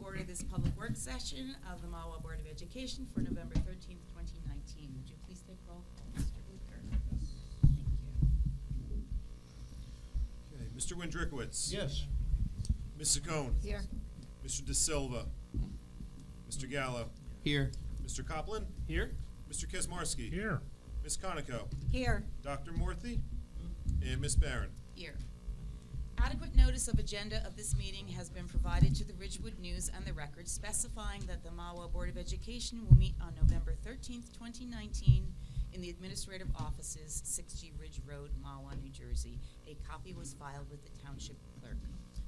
order this public work session of the Mahwah Board of Education for November 13th, 2019. Would you please take roll call, Mr. Luker? Thank you. Okay, Mr. Windrikowitz. Yes. Ms. Saccone. Here. Mr. De Silva. Mr. Gallo. Here. Mr. Copeland. Here. Mr. Kesmarski. Here. Ms. Conoco. Here. Dr. Morthy. And Ms. Barron. Here. Adequate notice of agenda of this meeting has been provided to the Ridgewood News and the Record, specifying that the Mahwah Board of Education will meet on November 13th, 2019 in the administrative offices, 6G Ridge Road, Mahwah, New Jersey. A copy was filed with the Township Clerk.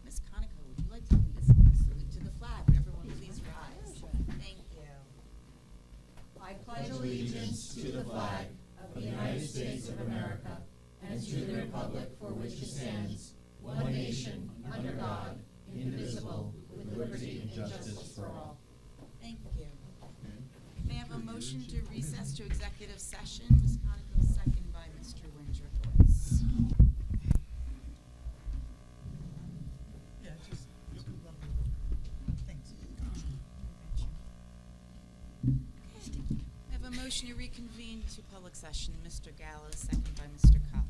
Ms. Conoco, would you like to lead us in a salute to the flag? Would everyone please rise? Thank you. I pledge allegiance to the flag of the United States of America and to the republic for which it stands, one nation, under God, indivisible, with liberty and justice for all. Thank you. May I have a motion to recess to executive session? Ms. Conoco, second by Mr. Windrikowitz. Yeah, just thanks. I have a motion to reconvene to public session. Mr. Gallo, second by Mr. Copeland.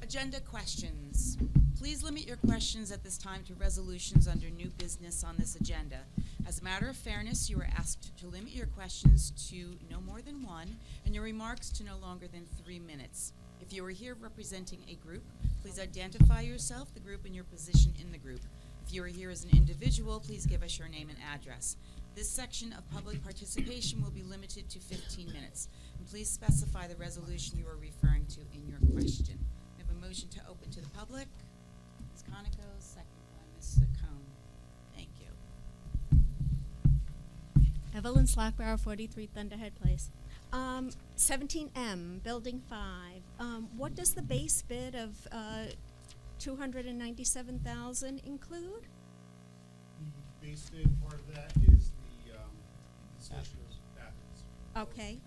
Agenda questions. Please limit your questions at this time to resolutions under new business on this agenda. As a matter of fairness, you are asked to limit your questions to no more than one and your remarks to no longer than 3 minutes. If you are here representing a group, please identify yourself, the group, and your position in the group. If you are here as an individual, please give us your name and address. This section of public participation will be limited to 15 minutes. And please specify the resolution you are referring to in your question. We have a motion to open to the public. Ms. Conoco, second by Ms. Saccone. Thank you. Evelyn Slackbauer, 43 Thunderhead Place. 17M, Building 5. What does the base bid of $297,000 include? The base bid part of that is the installation of bathrooms. Okay.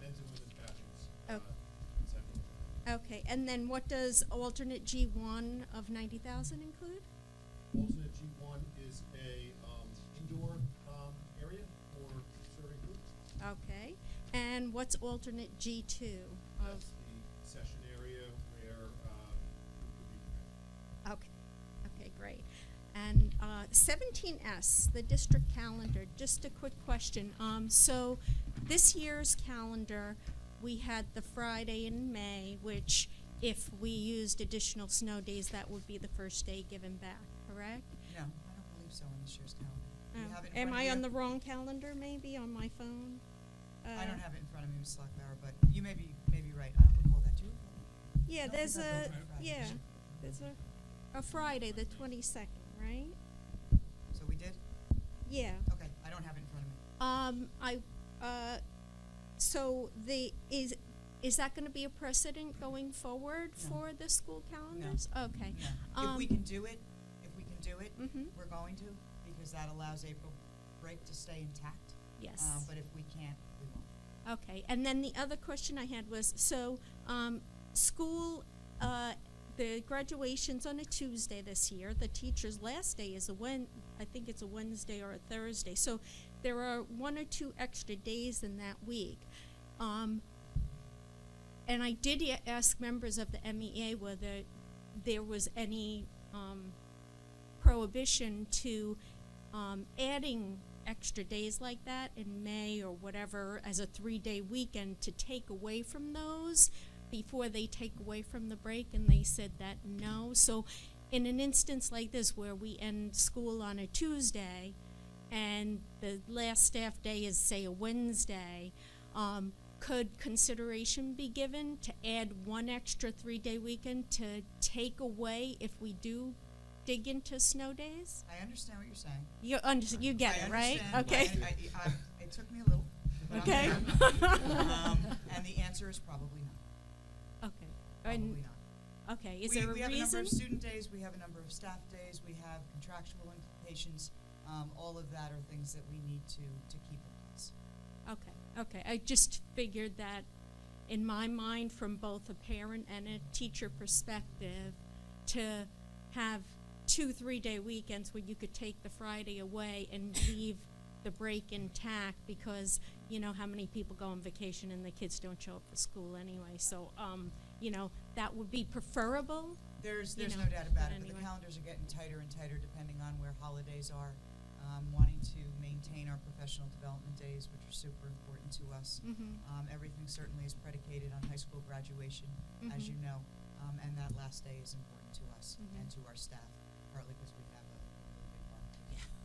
Men's and women's bathrooms. Okay. Separately. Okay, and then what does alternate G1 of 90,000 include? Alternate G1 is a indoor area for serving food. Okay, and what's alternate G2 of? That's the session area where food would be prepared. Okay, okay, great. And 17S, the district calendar, just a quick question. So this year's calendar, we had the Friday in May, which if we used additional snow days, that would be the first day given back, correct? No, I don't believe so in this year's calendar. Do you have it in Am front of I you? on the wrong calendar, maybe, on my phone? I don't have it in front of me, Ms. Slackbauer, but you may be right. I don't recall that. Do you recall that? Yeah, I don't there's think I a, voted for Friday. yeah, there's a Friday, the 22nd, right? So we did? Yeah. Okay, I don't have it in front of me. So is that going to be a precedent going forward No. for the school calendars? Okay. No. If we can do it, Mhm. we're going to, because that allows April break to stay intact. Yes. But if we can't, we won't. Okay. And then the other question I had was, so school, the graduation's on a Tuesday this year. The teacher's last day is I think it's a Wednesday or a Thursday. So there are 1 or 2 extra days in that week. And I did ask members of the MEA whether there was any prohibition to adding extra days like that in May or whatever as a 3-day weekend to take away from those before they take away from the break, and they said that no. So in an instance like this where we end school on a Tuesday and the last staff day is, say, a Wednesday, could consideration be given to add 1 extra 3-day weekend to take away if we do dig into snow days? I understand what you're saying. You get I it, right? understand. Okay. It took me a little. But Okay. I'm there. And the answer is probably not. Okay. Probably not. Okay. Is we, there we a have a number reason? of student days, we have a number of staff days, we have contractual implications. All of that are things that we need to keep in place. Okay. Okay. I just figured that in my mind, from both a parent and a teacher perspective, to have 2 3-day weekends where you could take the Friday away and leave the break intact, because you know how many people go on vacation and the kids don't show up for school anyway. So, you know, that would be preferable. There's You no know, doubt about but it, but the anyway. calendars are getting tighter and tighter depending on where holidays are. Wanting to maintain our professional development days, which are super important to us. Mhm. Everything certainly is predicated on high school graduation, as you Mhm. know, and that last day is important to us Mhm. and to our staff, partly because we have a really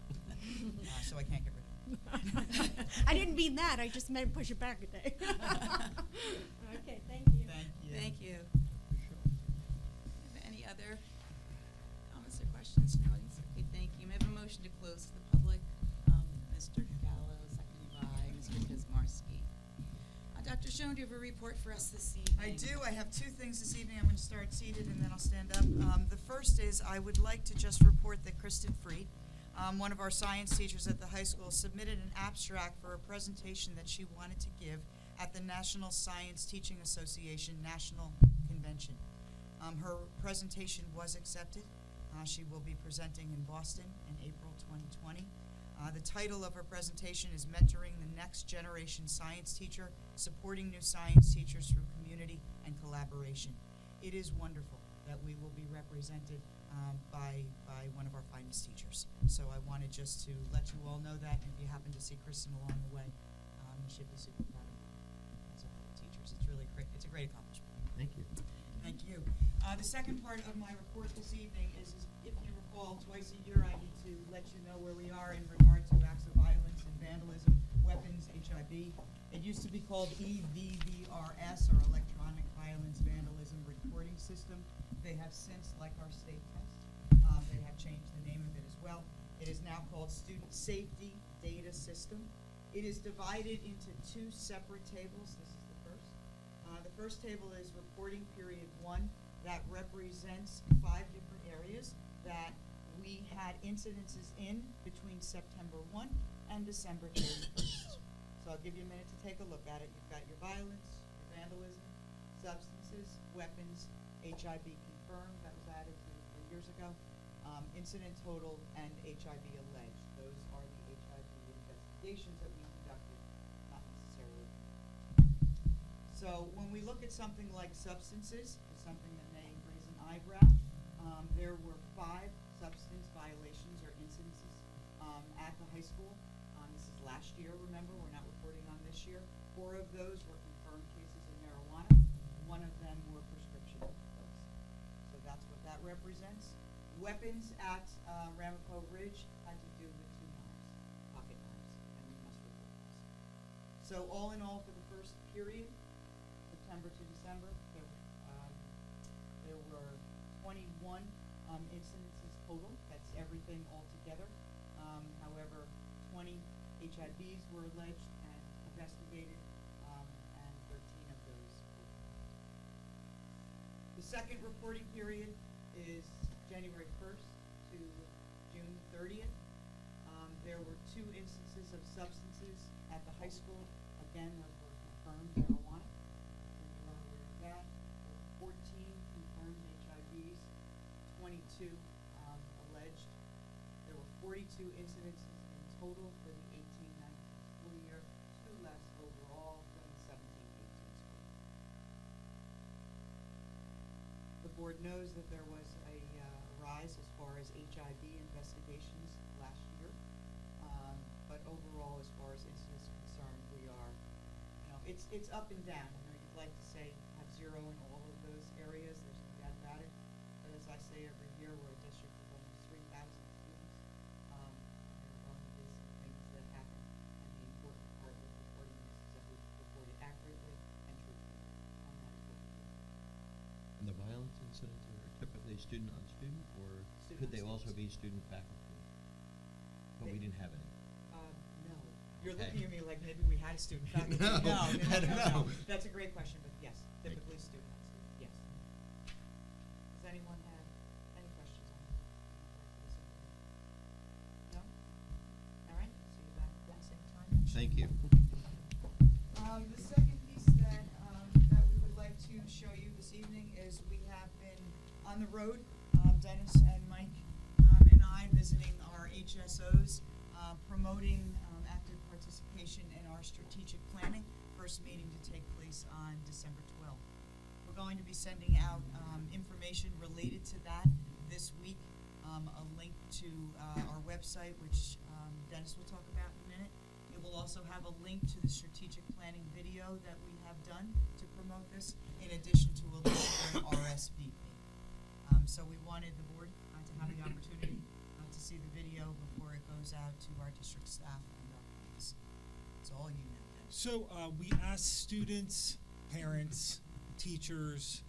big barbecue. So I can't get rid of it. I didn't mean that. I just meant push it back a day. Okay, thank you. Thank you. Thank you. Any other comments or questions? No, it's okay, thank you. May I have a motion to close to the public? Mr. Gallo, seconded by Mr. Kizmarsky. Dr. Schoen, do you have a report for us this evening? I do. I have two things this evening. I'm going to start seated and then I'll stand up. The first is I would like to just report that Kristen Freed, one of our science teachers at the high school, submitted an abstract for a presentation that she wanted to give at the National Science Teaching Association National Convention. Her presentation was accepted. She will be presenting in Boston in April 2020. The title of her presentation is Mentoring the Next Generation Science Teacher, Supporting New Science Teachers Through Community and Collaboration. It is wonderful that we will be represented by one of our finest teachers. So I wanted just to let you all know that, and if you happen to see Kristen along the way, you should be super proud of her as a fellow teachers. It's really great. It's a great accomplishment. Thank you. Thank you. The second part of my report this evening is if you recall, twice a year I need to let you know where we are in regard to acts of violence and vandalism, weapons, HIB. It used to be called EVVRS, or Electronic Violence Vandalism Reporting System. They have since, like our state test, they have changed the name of it as well. It is now called Student Safety Data System. It is divided into two separate tables. This is the first. The first table is reporting period 1. That represents 5 different areas that we had incidences in between September 1 and December 31st. So I'll give you a minute to take a look at it. You've got your violence, your vandalism, substances, weapons, HIB confirmed, that was added 3 years ago, incident total, and HIB alleged. Those are the HIB investigations that we conducted, not necessarily. So when we look at something like substances, it's something that may raise an eyebrow. There were 5 substance violations or incidences at the high school. This is last year, remember, we're not reporting on this year. 4 of those were confirmed cases of marijuana. 1 of them were prescription drugs. So that's what that represents. Weapons at Ramapo Ridge had to do with 2 knives, pocket knives, and we must report those. So all in all, for the first period, September to December, there were 21 incidences total. That's everything all together. However, 20 HIBs were alleged and investigated, and 13 of those were confirmed. The second reporting period is January 1st to June 30th. There were 2 instances of substances at the high school. Again, those were confirmed marijuana. So you are aware of that. There were 14 confirmed HIVs, 22 alleged. There were 42 incidences in total for the 18-19 school year, 2 less overall than the 17-18 school year. The board knows that there was a rise as far as HIV investigations last year, but overall, as far as incidents are concerned, we are, it's up and down. You'd like to say have 0 in all of those areas. There's no doubt about it. But as I say every year, we're a district with almost 3,000 students. There are going to be some things that happen, and the important part with reporting this is that we report it accurately and truthfully on that important issue. And the violence incidents are typically student on student, or Student could on they also student. be student faculty? But we didn't have any. No. You're Okay. looking at me like maybe we had a student faculty. No, I don't know. That's a great question, but yes, Thank typically student on student, yes. Does anyone have any questions on this? No? All right, see you back at the same time. Thank you. The second piece that we would like to show you this evening is we have been on the road. Dennis and Mike visiting our HSOs, promoting active participation in our strategic planning. First meeting to take place on December 12th. We're going to be sending out information related to that this week, a link to our website, which Dennis will talk about in a minute. It will also have a link to the strategic planning video that we have done to promote this, in addition to a link to an RSVP. So we wanted the board to have the opportunity to see the video before it goes out to our district staff and our clients. It's all you now, Dennis. So we asked students, parents, teachers,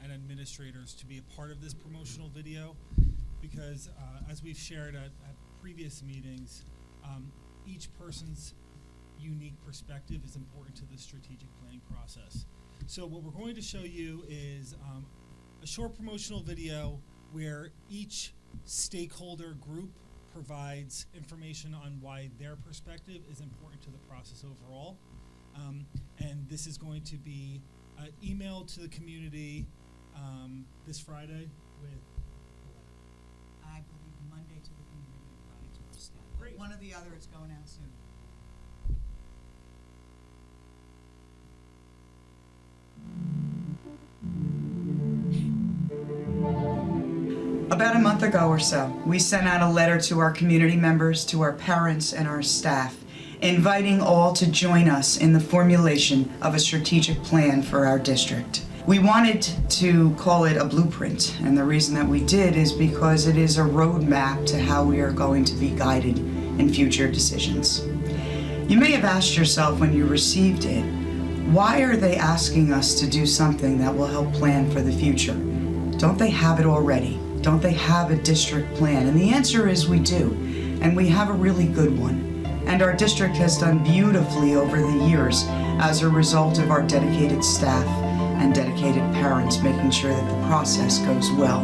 and administrators to be a part of this promotional video because, as we've shared at previous meetings, each person's unique perspective is important to the strategic planning process. So what we're going to show you is a short promotional video where each stakeholder group provides information on why their perspective is important to the process overall. And this is going to be emailed to the community this Friday with I believe Monday to the community and Friday to our staff. Great. One or the other, it's going out soon. About a month ago or so, we sent out a letter to our community members, to our parents, and our staff, inviting all to join us in the formulation of a strategic plan for our district. We wanted to call it a blueprint, and the reason that we did is because it is a roadmap to how we are going to be guided in future decisions. You may have asked yourself when you received it, why are they asking us to do something that will help plan for the future? Don't they have it already? Don't they have a district plan? And the answer is we do, and we have a really good one. And our district has done beautifully over the years as a result of our dedicated staff and dedicated parents making sure that the process goes well.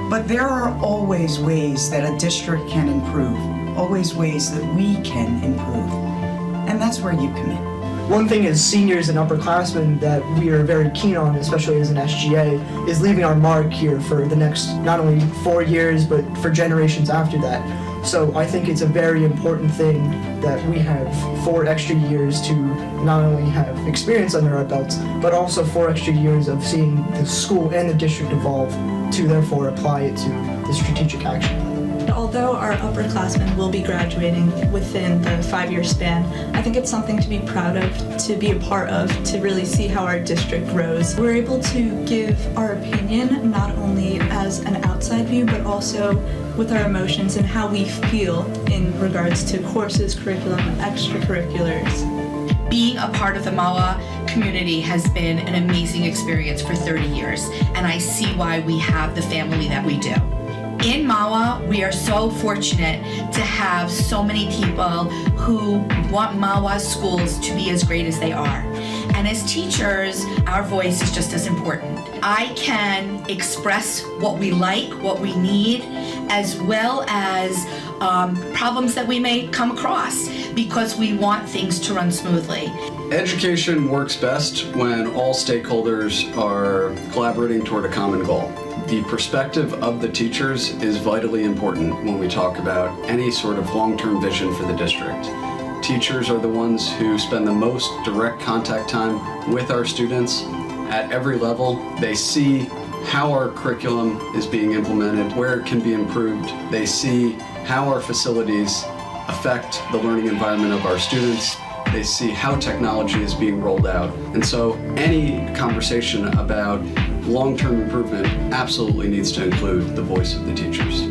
But there are always ways that a district can improve, always ways that we can improve. And that's where you come in. One thing as seniors and upperclassmen that we are very keen on, especially as an SGA, is leaving our mark here for the next not only 4 years, but for generations after that. So I think it's a very important thing that we have 4 extra years to not only have experience under our belts, but also 4 extra years of seeing the school and the district evolve to therefore apply it to the strategic action plan. Although our upperclassmen will be graduating within the 5-year span, I think it's something to be proud of, to be a part of, to really see how our district grows. We're able to give our opinion not only as an outside view, but also with our emotions and how we feel in regards to courses, curriculum, extracurriculars. Being a part of the Mahwah community has been an amazing experience for 30 years, and I see why we have the family that we do. In Mahwah, we are so fortunate to have so many people who want Mahwah schools to be as great as they are. And as teachers, our voice is just as important. I can express what we like, what we need, as well as problems that we may come across, because we want things to run smoothly. Education works best when all stakeholders are collaborating toward a common goal. The perspective of the teachers is vitally important when we talk about any sort of long-term vision for the district. Teachers are the ones who spend the most direct contact time with our students at every level. They see how our curriculum is being implemented, where it can be improved. They see how our facilities affect the learning environment of our students. They see how technology is being rolled out. And so any conversation about long-term improvement absolutely needs to include the voice of the teachers.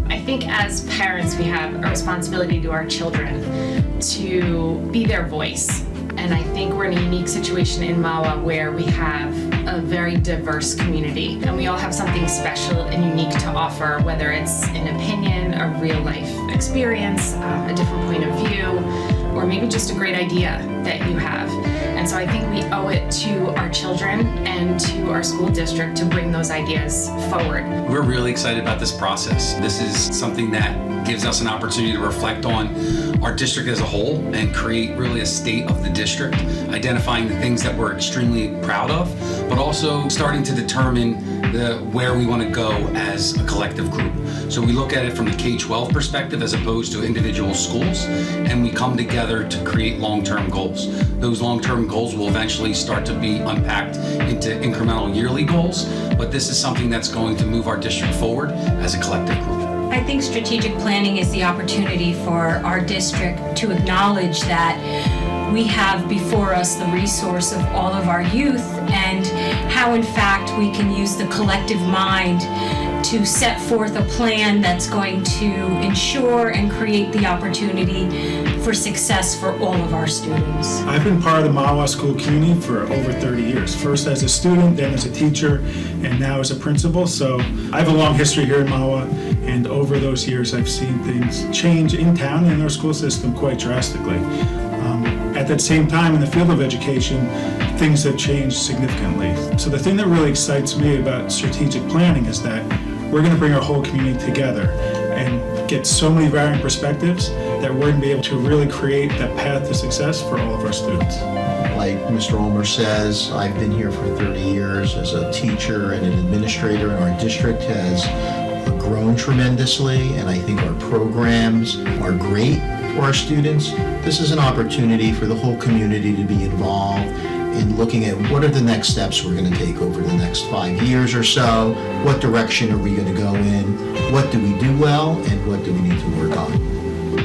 I think as parents, we have a responsibility to our children to be their voice. And I think we're in a unique situation in Mahwah where we have a very diverse community, and we all have something special and unique to offer, whether it's an opinion, a real life experience, a different point of view, or maybe just a great idea that you have. And so I think we owe it to our children and to our school district to bring those ideas forward. We're really excited about this process. This is something that gives us an opportunity to reflect on our district as a whole and create really a state of the district, identifying the things that we're extremely proud of, but also starting to determine where we want to go as a collective group. So we look at it from the K-12 perspective as opposed to individual schools, and we come together to create long-term goals. Those long-term goals will eventually start to be unpacked into incremental yearly goals, but this is something that's going to move our district forward as a collective group. I think strategic planning is the opportunity for our district to acknowledge that we have before us the resource of all of our youth and how in fact we can use the collective mind to set forth a plan that's going to ensure and create the opportunity for success for all of our students. I've been part of the Mahwah school community for over 30 years, first as a student, then as a teacher, and now as a principal. So I have a long history here in Mahwah, and over those years I've seen things change in town and in our school system quite drastically. At that same time, in the field of education, things have changed significantly. So the thing that really excites me about strategic planning is that we're going to bring our whole community together and get so many varying perspectives that we're going to be able to really create that path to success for all of our students. Like Mr. Ulmer says, I've been here for 30 years as a teacher and an administrator, and our district has grown tremendously, and I think our programs are great for our students. This is an opportunity for the whole community to be involved in looking at what are the next steps we're going to take over the next 5 years or so. What direction are we going to go in? What do we do well, and what do we need to work on?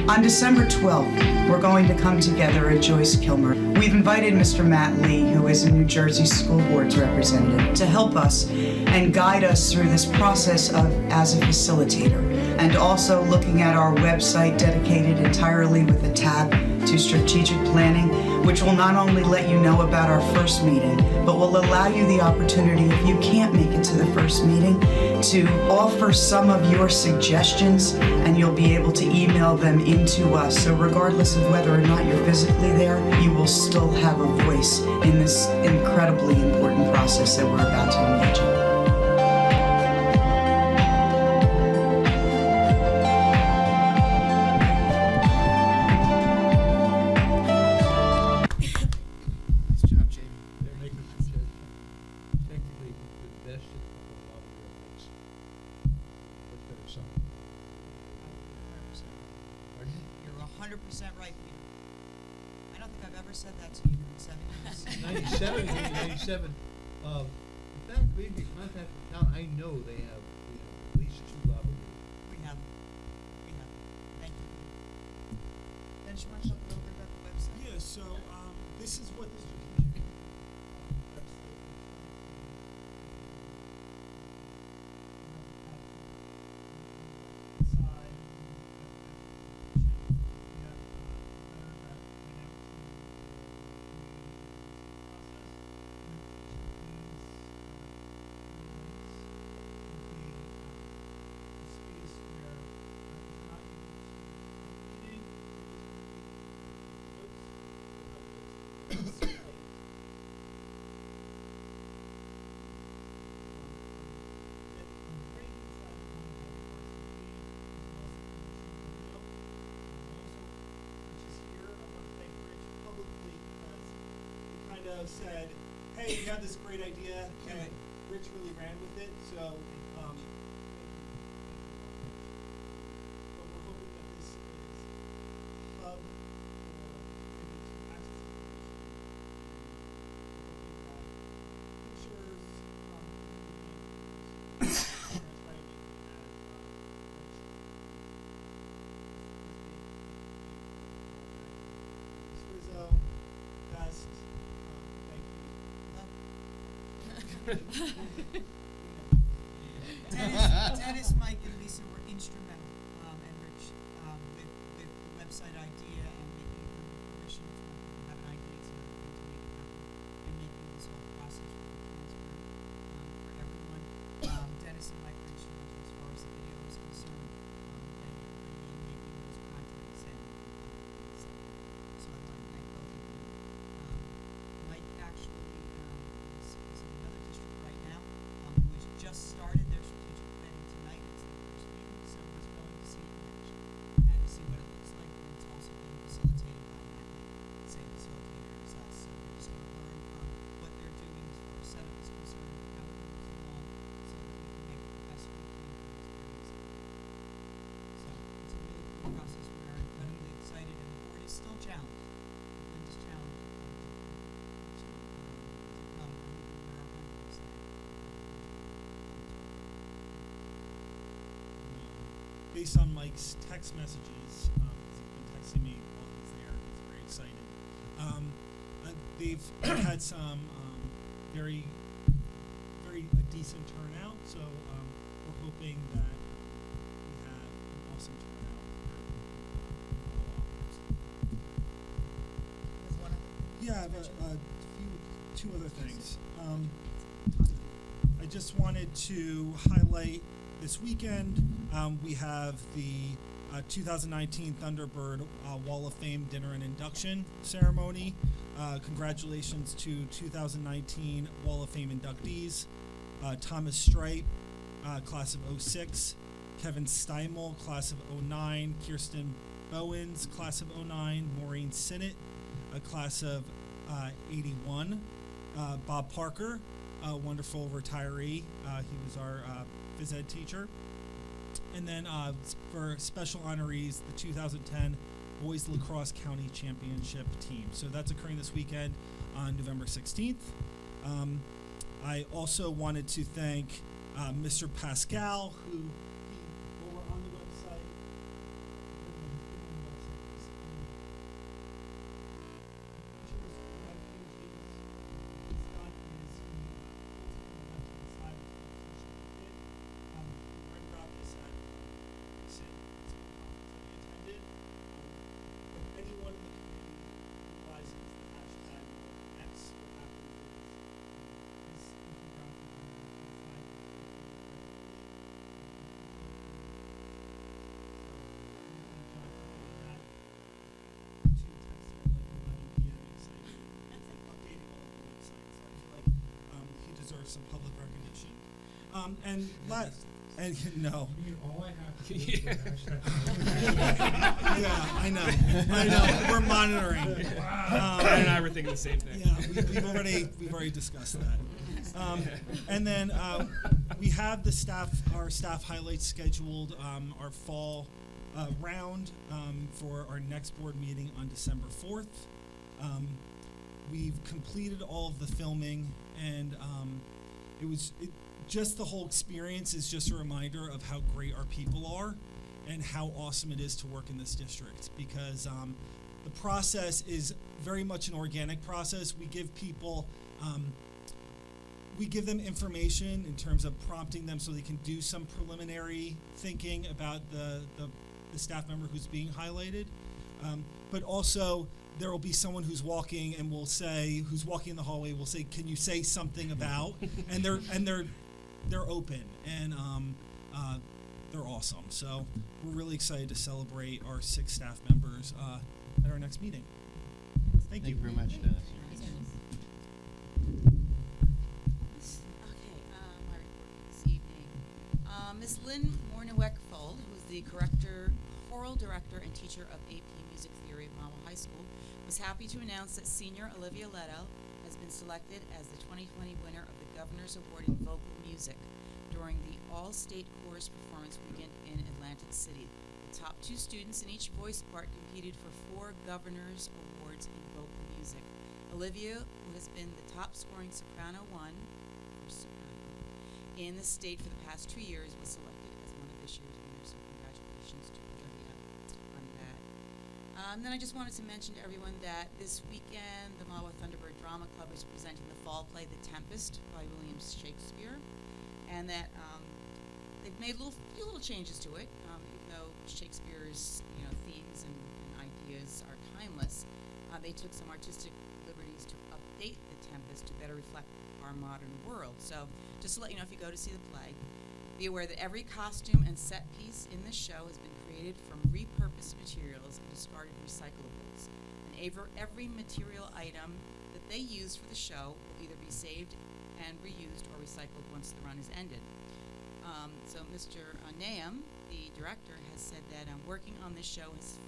On December 12th, we're going to come together at Joyce Kilmer. We've invited Mr. Matt Lee, who is a New Jersey School Board's representative, to help us and guide us through this process as a facilitator, and also looking at our website dedicated entirely with a tab to strategic planning, which will not only let you know about our first meeting, but will allow you the opportunity, if you can't make it to the first meeting, to offer some of your suggestions, and you'll be able to email them into us. So regardless of whether or not you're physically there, you will still have a voice in this incredibly important process that we're about to engage in. You're 100% right, Peter. I don't think I've ever said that to you in 7 years. 97. In fact, we can contact the town. I know they have at least 2 laboratories. We have. Thank you. Dennis, you want to talk a little bit about the website? Yeah, so this is what the strategic said, hey, you had this great idea, and Rich really ran with it, so, but we're hoping that this is a hub for community to access information. We're hoping that pictures, Dennis, Mike, and Lisa were instrumental, and Rich, with the website idea and making it come to fruition. It's one thing to have an idea, it's another thing to make it happen, and making this whole process really transparent for everyone. Dennis and Mike were instrumental as far as the video is concerned, and everybody in making those contracts and so I want to thank both of you. Mike actually is in another district right now, who has just started their strategic planning tonight. It's the first meeting, so he's going to see it in action and to see what it looks like, and it's also being facilitated by Matt Lee, same facilitator as us. So we're just going to learn from what they're doing as far as setup is concerned, how it moves along. So based on Mike's text messages, he's been texting me while he's there. He's very excited. They've had some very a decent turnout, so we're hoping that we have an awesome turnout here. Yeah, but two other things. I just wanted to highlight this weekend. We have the 2019 Thunderbird Wall of Fame dinner and induction ceremony. Congratulations to 2019 Wall of Fame inductees. Thomas Stripe, class of 06, Kevin Steimel, class of 09, Kirsten Bowens, class of 09, Maureen Sinnott, class of 81, Bob Parker, a wonderful retiree. He was our phys ed teacher. And then for special honorees, the 2010 Boys Lacrosse County Championship team. So that's occurring this weekend on November 16th. I also wanted to thank Mr. Pascal, who over on the website. Some public recognition. And no. All I have to do is Yeah, I know. We're monitoring. Aaron and I were thinking the same thing. Yeah, we've already discussed that. And then we have our staff highlights scheduled, our fall round for our next board meeting on December 4th. We've completed all of the filming, and just the whole experience is just a reminder of how great our people are and how awesome it is to work in this district, because the process is very much an organic process. We give people, we give them information in terms of prompting them so they can do some preliminary thinking about the staff member who's being highlighted. But also, there will be someone who's walking in the hallway will say, "Can you say something about?" and they're open, and they're awesome. So we're really excited to celebrate our 6 staff members at our next meeting. Thank you very much, Dennis. Okay, my report for this evening. Ms. Lynn Morneweck-Fold, who is the choral director and teacher of AP Music Theory at Mahwah High School, was happy to announce that senior Olivia Leto has been selected as the 2020 winner of the Governor's Award in Vocal Music during the All-State Chorus Performance Weekend in Atlantic City. The top 2 students in each voice part competed for 4 Governor's Awards in Vocal Music. Olivia, who has been the top scoring soprano in the state for the past 2 years, was selected as one of this year's winners. So congratulations to Olivia on that. Then I just wanted to mention to everyone that this weekend the Mahwah Thunderbird Drama Club is presenting the fall play The Tempest by William Shakespeare, and that they've made few little changes to it, even though Shakespeare's themes and ideas are timeless. They took some artistic liberties to update The Tempest to better reflect our modern world. So just to let you know, if you go to see the play, be aware that every costume and set piece in the show has been created from repurposed materials and discarded recyclables. And every material item that they use for the show will either be saved and reused or recycled once the run is ended. So Mr. Nahum, the director, has said that working on this show has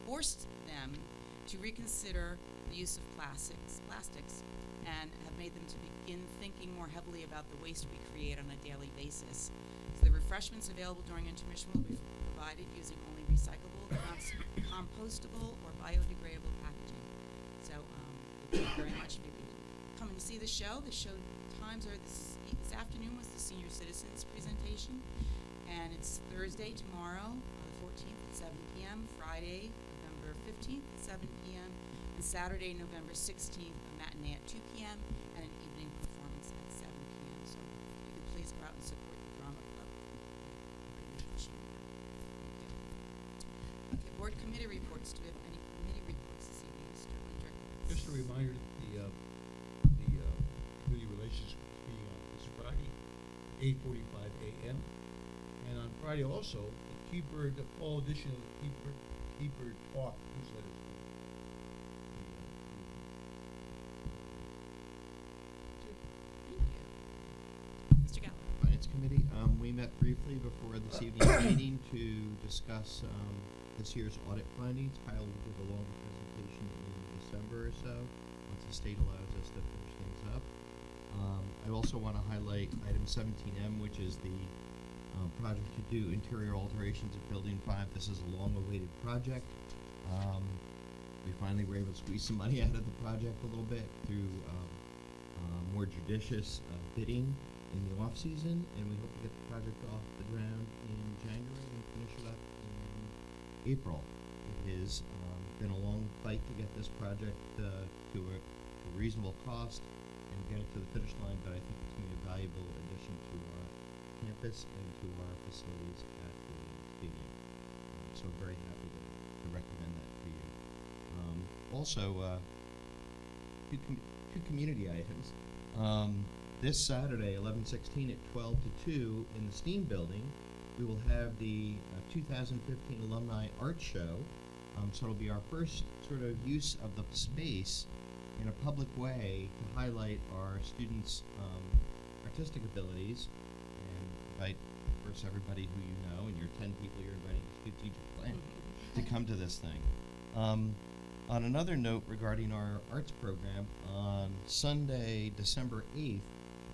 forced them to reconsider the use of plastics, and have made them to begin thinking more heavily about the waste we create on a daily basis. So the refreshments available during intermission will be provided using only recyclable, compostable, or biodegradable packaging. So thank you very much for coming to see the show. The show times are this afternoon was the senior citizens presentation, And it's Thursday, tomorrow, on the 14th at 7 p.m., Friday, November 15th at 7 p.m., and Saturday, November 16th, a matinee at 2 p.m., and an evening performance at 7 p.m. So if you could please go out and support the drama club. Okay, board committee reports. Do we have any committee reports this evening, Mr. Windrick? Just a reminder that the community relations meeting on this Friday, 8:45 a.m. And on Friday also, the fall edition of the T-Bird Talk newsletter. Mr. Gallo. Finance Committee, we met briefly before this evening's meeting to discuss this year's audit findings. Kyle will give a longer presentation in December or so, once the state allows us to finish things up. I also want to highlight item 17M, which is the project to do interior alterations of Building 5. This is a long-awaited project. We finally were able to squeeze some money out of the project a little bit through more judicious bidding in the off-season, and we hope to get the project off the ground in January and finish it up in April. It has been a long fight to get this project to a reasonable cost and get it to the finish line, but I think it's going to be a valuable addition to our campus and to our facilities at the stadium. So I'm very happy to recommend that to you. Also, two community items. This Saturday, 11/16 at 12 to 2 in the Steam Building, we will have the 2015 Alumni Art Show. So it'll be our first sort of use of the space in a public way to highlight our students' artistic abilities and invite, of course, everybody who you know, and your 10 people you're inviting to strategic plan to come to this thing. On another note regarding our arts program, on Sunday, December 8th,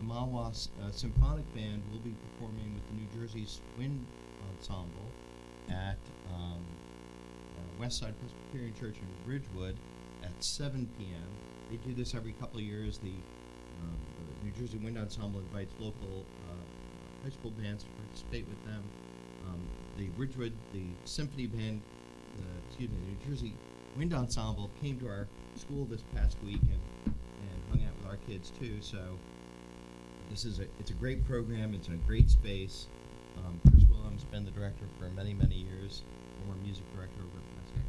the Mahwah Symphonic Band will be performing with the New Jersey's Wind Ensemble at Westside Presbyterian Church in Ridgewood at 7 p.m. They do this every couple of years. The New Jersey Wind Ensemble invites local high school bands to participate with them. The Ridgewood, the symphony band, the New Jersey Wind Ensemble came to our school this past week and hung out with our kids too. So it's a great program. It's in a great space. Chris Williams has been the director for many, many years, former music director over at Pasco.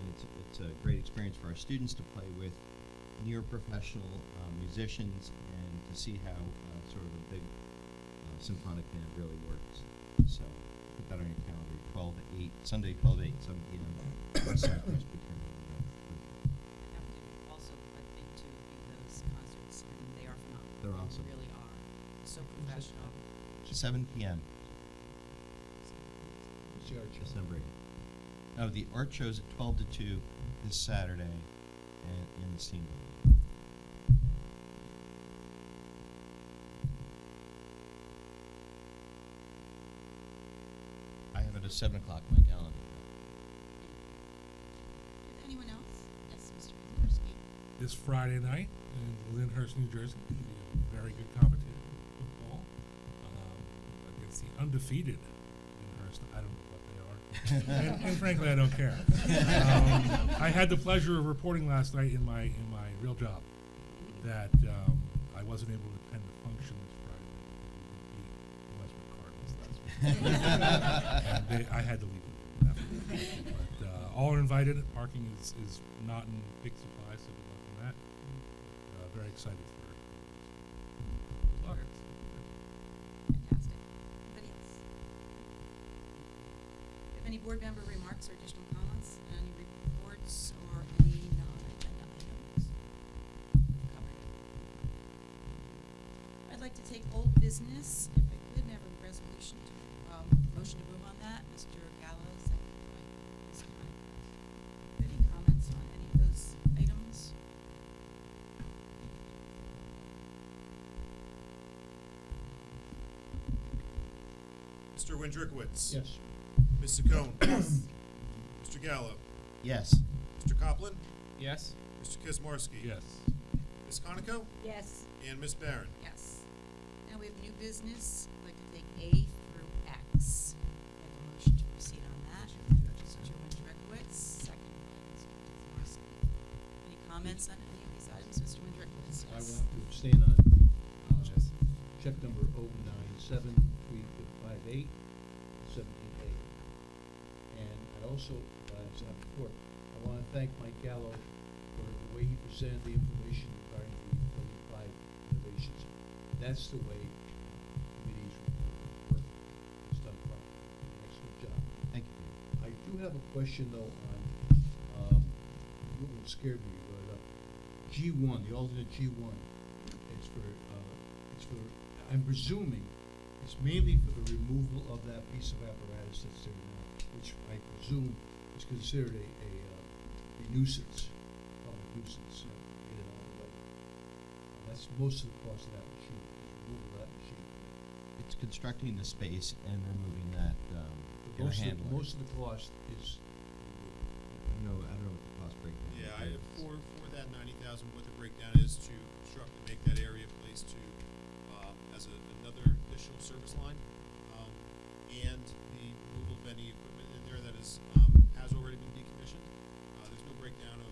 And it's a great experience for our students to play with near professional musicians and to see how sort of a big symphonic band really works. So put that on your calendar, 12 to 8, Sunday 12 to 8, 7 p.m. Westside Presbyterian. Also, I think, to be those concerts, and they are phenomenal. They're awesome. They really are. So professional. 7 p.m. What's the art show? December 8th. No, the art show's at 12 to 2 this Saturday and in the Steam Building. I have it at 7 o'clock in my calendar. Anyone else? Yes, Mr. Kazimierski. This Friday night in Lyndhurst, New Jersey, will be a very good competition in football against the undefeated Lyndhurst. I don't know what they are, and frankly, I don't care. I had the pleasure of reporting last night in my real job that I wasn't able to attend the function this Friday because we beat the Westwood Cardinals last week. And I had to leave it. But all are invited. Parking is not in big supply, so good luck on that. Very excited for it. Fantastic. Anybody else? Have any board member remarks or additional comments? Any reports or any non-agenda items? Covered. I'd like to take old business, if I could, and have a resolution to, motion to move on that. Mr. Gallo, second by Ms. Kine. Any comments on any of those items? Mr. Windrikowitz. Yes. Ms. Saccone. Yes. Mr. Gallo. Yes. Mr. Copeland. Yes. Mr. Kazmarski. Yes. Ms. Conoco. Yes. And Ms. Barron. Yes. Now we have new business. I'd like to take A through X. May I have a motion to proceed on that? Mr. Windrickowitz, second by Mr. Kazmarski. Any comments on any of these items, Mr. Windrickowitz? I will Yes. have to abstain on check number 0973558, 17A. And I also, as I said before, I want to thank Mike Gallo for the way he presented the information regarding the Building 5 innovations. That's the way committees work. It's done properly. Excellent job. Thank you. I do have a question though on, it won't scare me, but G1, the alternate G1, it's for, I'm presuming, it's mainly for the removal of that piece of apparatus that's there now, which I presume is considered a nuisance, public nuisance, get it out of the way. That's most of the cost of that machine, is removal of that machine. It's constructing the space and removing that But handler. most of the cost is, I don't know what the cost breakdown is. Yeah, for that 90,000, what the breakdown is to construct and make that area a place to, as another additional service line, and the removal of any equipment in there that is, has already been decommissioned. There's no breakdown of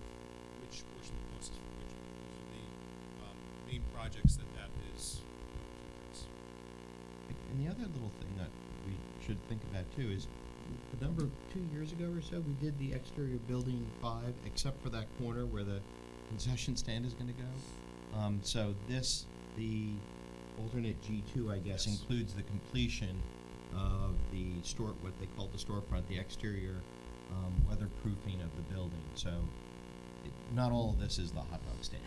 which portion of the cost is for which, but those are the, main projects that is going to address. And the other little thing that we should think about too is the number 2 years ago or so, we did the exterior building 5, except for that corner where the concession stand is going to go. So the alternate G2, I guess, includes the completion of the what they call the storefront, the exterior weatherproofing of the building. So not all of this is the hot dog stand.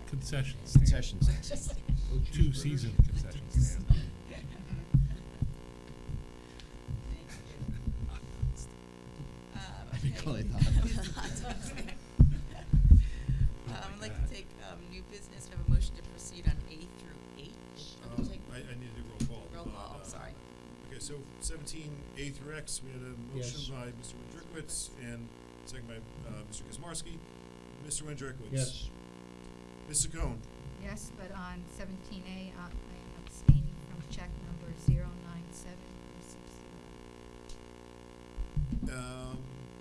Concession stand. Concession stand. Two-season concession stand. We call it the hot dog stand. I'd like to take new business. We have a motion to proceed on A through H. I need to do roll call. Roll call, sorry. Okay, so 17A through X, we had a motion Yes. by Mr. Windrickowitz and second by Mr. Kazmarski. Mr. Windrickowitz. yes. Mr. Cohn. Yes, but on 17A, I am abstaining from check number 097360.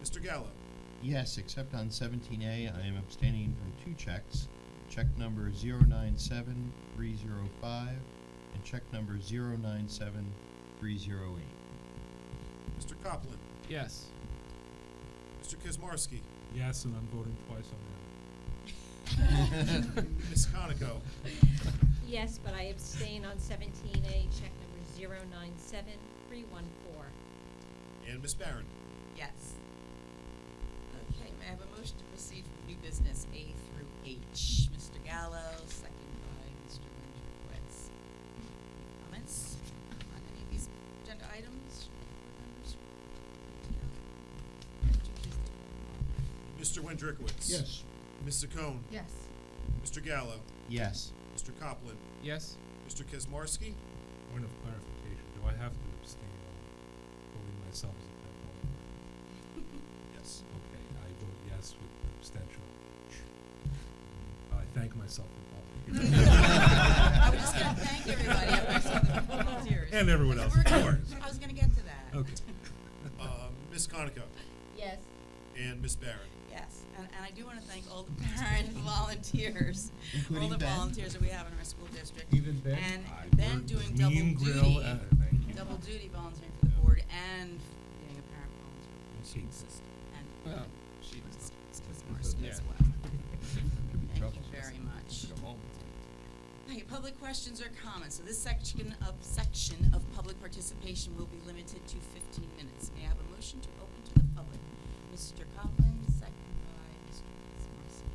Mr. Gallo. Yes, except on 17A, I am abstaining from 2 checks. Check number 097305 and check number 097308. Mr. Copland. Yes. Mr. Kazmarski. Yes, and I'm voting twice on Ms. Conoco. Yes, but I abstain on 17A, check number 097314. And Ms. Barron. Yes. Okay, may I have a motion to proceed from new business A through H? Mr. Gallo, second by Mr. Windrickowitz. Comments on any of these agenda items? Mr. Windrickowitz. Yes. Mr. Cohn. Yes. Mr. Gallo. Yes. Mr. Copland. Yes. Mr. Kazmarski. Point of clarification, do I have to abstain on voting myself as a pet owner? Yes. Okay, I vote yes with abstention. I thank myself for voting. I was just gonna thank everybody after I saw the volunteers. And everyone else, We're of gonna- course. I was gonna get to that. Okay. Ms. Conoco. Yes. And Ms. Barron. Yes, and I do want to thank all the parent volunteers, all Including the Ben. volunteers that we have in our school district. Even Ben? And I Ben worked doing with double Mean duty, Grill, thank you. double duty volunteering for the board and being a parent volunteer for the school system. And Well, Ms. Kazmarski as Yeah. well. Thank you very much. Okay, public questions or comments. So this section of public participation will be limited to 15 minutes. May I have a motion to open to the public? Mr. Copland, second by Mr. Kazmarski.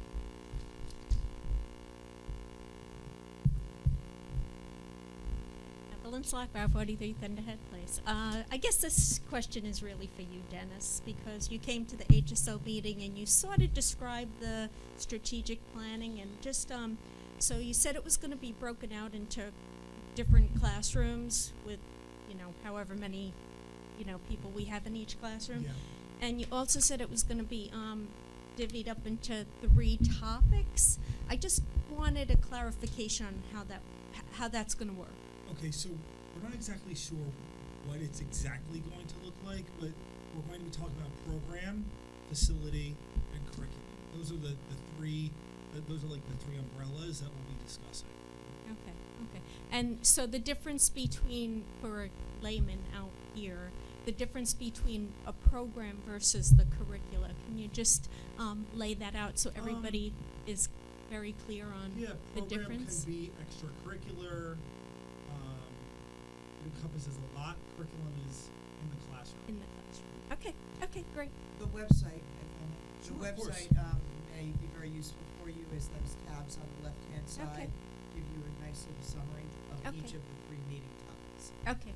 Evelyn Slackbar, 43 Thunderhead Place. I guess this question is really for you, Dennis, because you came to the HSO meeting and you sort of described the strategic planning and just, so you said it was going to be broken out into different classrooms with, however many, people we have in each classroom. Yeah. And you also said it was going to be divvied up into 3 topics. I just wanted a clarification on how that's going to work. Okay, so we're not exactly sure what it's exactly going to look like, but we're going to be talking about program, facility, and curriculum. Those are the three. Those are like the three umbrellas that we'll be discussing. Okay. And so the difference between, for a layman out here, the difference between a program versus the curricula, can you just lay that out so everybody is very clear on the difference? Program can be extracurricular. It encompasses a lot. Curriculum is in the classroom. In the classroom. Okay, great. The website, Sure, of course. may be very useful for you as those tabs on the left-hand side give you a nice little summary of each of the three meeting topics. Okay.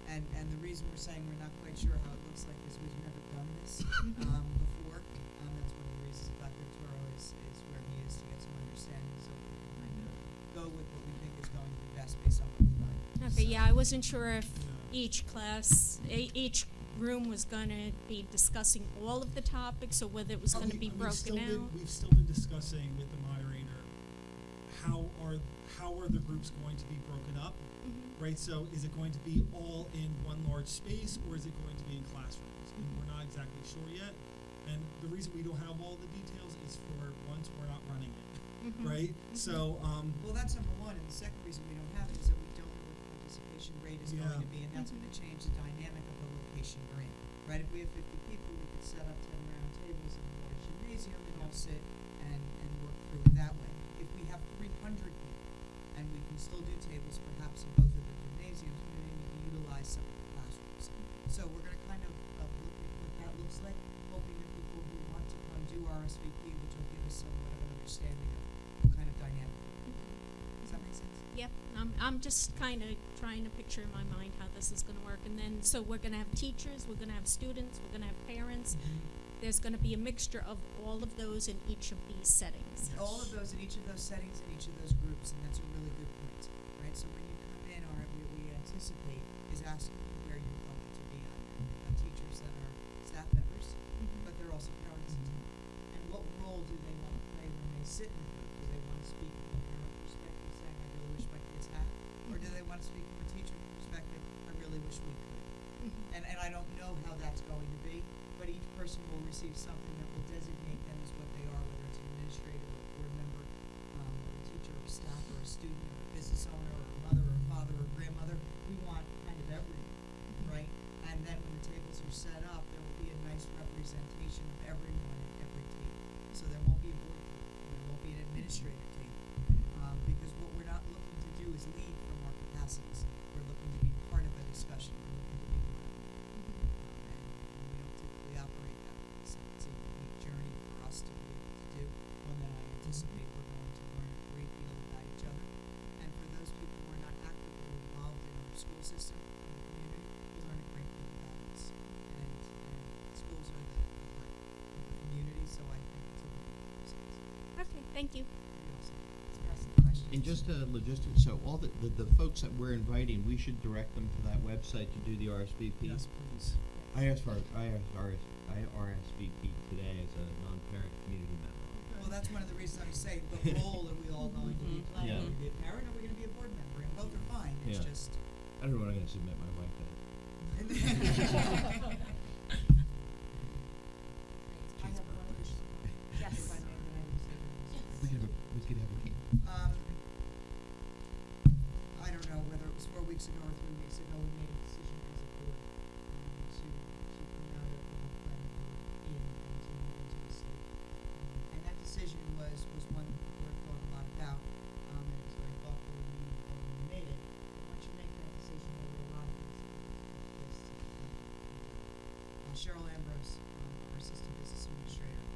And the reason we're saying we're not quite sure how it looks like is we've never done this before. That's one of the reasons Dr. Toro is where he is, to get some understanding, so we can kind of go with what we think is going to be best based on what we've done. Okay, I wasn't sure if each class, each room was going to be discussing all of the topics, or whether it was going to be broken out. We've still been discussing with the moderator how are the groups going to be broken up, right? So is it going to be all in one large space, or is it going to be in classrooms? And we're not exactly sure yet. And the reason we don't have all the details is for once we're not running it, right? So well, that's number one, and the second reason we don't have it is that we don't know what the participation rate is going to be, and that's going to change the dynamic of the location we're in, right? If we have 50 people, we could set up 10 round tables in the large gymnasium and all sit and work through it that way. If we have 300 people, and we can still do tables perhaps in both of the gymnasiums, we may need to utilize some of the classrooms. So we're going to kind of look at what that looks like, hoping that people who want to come do RSVP, which will give us somewhat of an understanding of what kind of dynamic. Does that make sense? Yep, I'm just kind of trying to picture in my mind how this is going to work. And then, so we're going to have teachers, we're going to have students, we're going to have parents. There's going to be a mixture of all of those in each of these settings. All of those in each of those settings, in each of those groups, and that's a really good point, right? So when you come in, or we anticipate is asking you where you're going to be on that. We've got teachers that are staff members, but they're also parents in town. And what role do they want to play when they sit in the group? Do they want to speak from a parent perspective, saying, I really wish my kids had? Or do they want to speak from a teacher perspective, I really wish we could? And I don't know how that's going to be, but each person will receive something that will designate them as what they are, whether it's an administrator or a board member, or a teacher or a staff or a student or a business owner or a mother or a father or a grandmother. We want kind of everyone, right? And then when the tables are set up, there will be a nice representation of everyone at every table. So there won't be a board table, and there won't be an administrative table, because what we're not looking to do is lead from our capacities. We're looking to be part of a discussion. We're looking to be part of it. And we don't typically operate that way. So it's a unique journey for us to be able to do, one that I anticipate we're going to learn a great deal about each other. And for those people who are not actively involved in our school system and the community, we learn a great deal about us. And schools are the heart of the community, so I think it's a win-win process. Okay, thank you. Let's pass the question. And just logistics, so all the folks that we're inviting, we should direct them to that website to do the RSVP? Yes, please. I asked RSVP today as a non-parent community member. Well, that's one of the reasons I say, what role are we all going to be playing? Yeah. Are we going to be a parent or are we going to be a board member? And both are fine, it's Yeah. just. I don't know what I'm gonna submit my wife to. I have one additional comment. Yes. If I may, then I will say this. We could have a game. I don't know whether it was 4 weeks ago or 3 weeks ago, we made a decision as a board to come out of the whole planning board and to move into the state. And that decision was one the board thought a lot about, and it was very thoughtful when we made it. But once you make that decision, there were a lot of things that took place to Cheryl Ambrose, our assistant business administrator,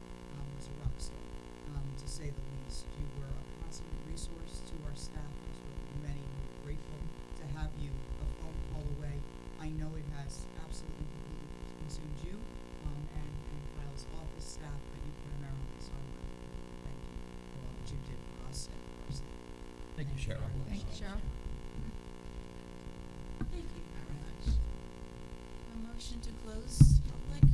was a rock star, to say the least. You were a consummate resource to our staff. I've spoken to many who are grateful to have you a phone call away. I know it has absolutely completely consumed you, and Kyle's office staff, but you primarily, so I want to thank you for all that you did for us and for our staff. Thank you, Cheryl. Thank you, Cheryl. Thank you very much. A motion to close public?